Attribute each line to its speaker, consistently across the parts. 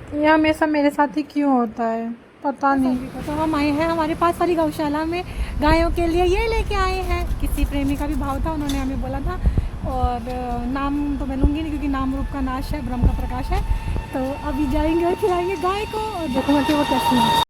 Speaker 1: ये हमेशा मेरे साथ ही क्यों होता है, पता नहीं।
Speaker 2: तो हम आए हैं हमारे पास वाली गौशाला में गायों के लिए ये लेके आए हैं। किसी प्रेमी का भी भाव था, उन्होंने हमें बोला था। और नाम तो मैं लूँगी नहीं क्योंकि नाम रूप का नाश है, ब्रह्म का प्रकाश है। तो अभी जाएंगे और खिलाएंगे गाय को और देखूँगा कि वो कैसी है।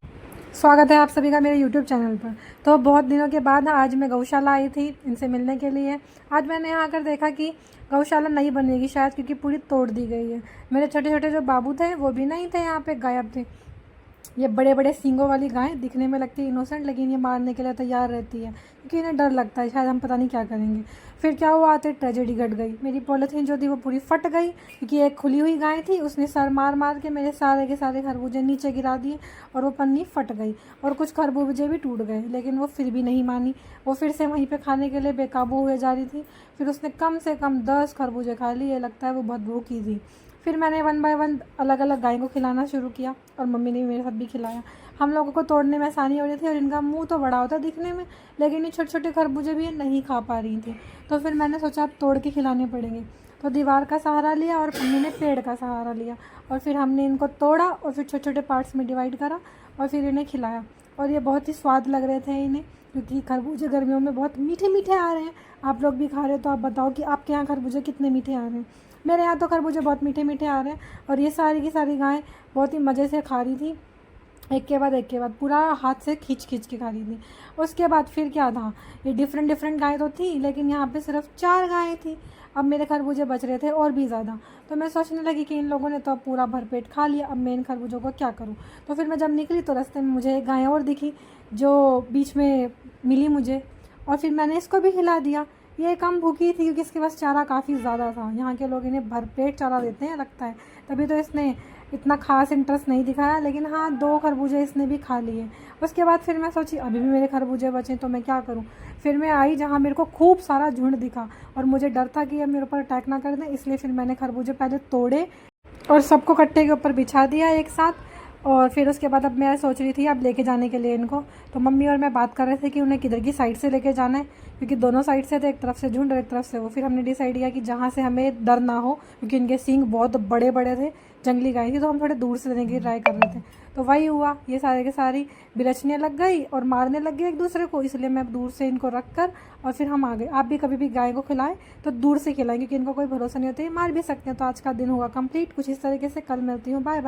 Speaker 1: स्वागत है आप सभी का मेरे यूट्यूब चैनल पर। तो बहुत दिनों के बाद आज मैं गौशाला आई थी इनसे मिलने के लिए। आज मैंने यहाँ आकर देखा कि गौशाला नहीं बनेगी शायद, क्योंकि पूरी तोड़ दी गई है। मेरे छोटे छोटे जो बाबू थे वो भी नहीं थे, यहाँ पे गायब थे। ये बड़े बड़े सींगों वाली गाय दिखने में लगती है इनोसेंट, लेकिन ये मारने के लिए तैयार रहती है क्योंकि इन्हें डर लगता है, शायद हम पता नहीं क्या करेंगे। फिर क्या हुआ, आते ट्रेजेडी घट गई। मेरी पॉलिथीन जो थी वो पूरी फट गई क्योंकि एक खुली हुई गाय थी, उसने सर मार मार के मेरे सारे के सारे खरबूजे नीचे गिरा दिए और वो पन्नी फट गई और कुछ खरबूजे भी टूट गए। लेकिन वो फिर भी नहीं मानी, वो फिर से वहीं पर खाने के लिए बेकाबू हुए जा रही थी। फिर उसने कम से कम 10 खरबूजे खा लिए, लगता है वो बहुत भूखी थी। फिर मैंने 1 बाय 1 अलग अलग गाय को खिलाना शुरू किया और मम्मी ने भी मेरे साथ भी खिलाया। हम लोगों को तोड़ने में आसानी हो रही थी और इनका मुंह तो बड़ा होता दिखने में, लेकिन ये छोटे छोटे खरबूजे भी ये नहीं खा पा रही थी। तो फिर मैंने सोचा अब तोड़ के खिलाने पड़ेंगे। तो दीवार का सहारा लिया और मम्मी ने पेड़ का सहारा लिया और फिर हमने इनको तोड़ा और फिर छोटे छोटे पार्ट्स में डिवाइड करा और फिर इन्हें खिलाया। और ये बहुत ही स्वाद लग रहे थे इन्हें, क्योंकि खरबूजे गर्मियों में बहुत मीठे मीठे आ रहे हैं। आप लोग भी खा रहे हो तो आप बताओ कि आपके यहाँ खरबूजे कितने मीठे आ रहे हैं। मेरे यहाँ तो खरबूजे बहुत मीठे मीठे आ रहे हैं। और ये सारी की सारी गायें बहुत ही मज़े से खा रही थी, एक के बाद पूरा हाथ से खींच खींच के खा रही थी। उसके बाद फिर क्या था, ये डिफरेंट डिफरेंट गाय तो थी, लेकिन यहाँ पे सिर्फ 4 गायें थी। अब मेरे खरबूजे बच रहे थे और भी ज़्यादा। तो मैं सोचने लगी कि इन लोगों ने तो अब पूरा भरपेट खा लिया, अब मैं इन खरबूजों को क्या करूँ। तो फिर मैं जब निकली तो रास्ते में मुझे एक गाय और दिखी जो बीच में मिली मुझे, और फिर मैंने इसको भी खिला दिया। ये कम भूखी थी क्योंकि इसके पास चारा काफ़ी ज़्यादा था। यहाँ के लोग इन्हें भरपेट चारा देते हैं लगता है, तभी तो इसने इतना खास इंटरेस्ट नहीं दिखाया। लेकिन हाँ, 2 खरबूजे इसने भी खा लिए। उसके बाद फिर मैं सोची अभी भी मेरे खरबूजे बचे तो मैं क्या करूँ। फिर मैं आई जहाँ मेरे को खूब सारा झुंड दिखा और मुझे डर था कि ये मेरे ऊपर अटैक ना कर दें, इसलिए फिर मैंने खरबूजे पहले तोड़े और सबको कट्टे के ऊपर बिछा दिया एक साथ। और फिर उसके बाद अब मैं सोच रही थी अब लेके जाने के लिए इनको। तो मम्मी और मैं बात कर रहे थे कि उन्हें किधर की साइड से लेके जाना है, क्योंकि दोनों साइड से थे, एक तरफ से झुंड और एक तरफ से वो। फिर हमने डिसाइड किया कि जहाँ से हमें डर ना हो, क्योंकि इनके सींग बहुत बड़े बड़े थे, जंगली गाय थी, तो हम थोड़े दूर से लेने की ट्राई कर रहे थे। तो वही हुआ, ये सारे के सारी बिलचने लग गई और मारने लग गए एक दूसरे को, इसलिए मैं दूर से इनको रख कर और फिर हम आ गए। आप भी कभी भी गाय को खिलाएं तो दूर से खिलाएं, क्योंकि इनको कोई भरोसा नहीं होता, ये मार भी सकते हैं। तो आज का दिन हुआ कंप्लीट कुछ इस तरीके से। कल मिलती हूँ, बाय बाय।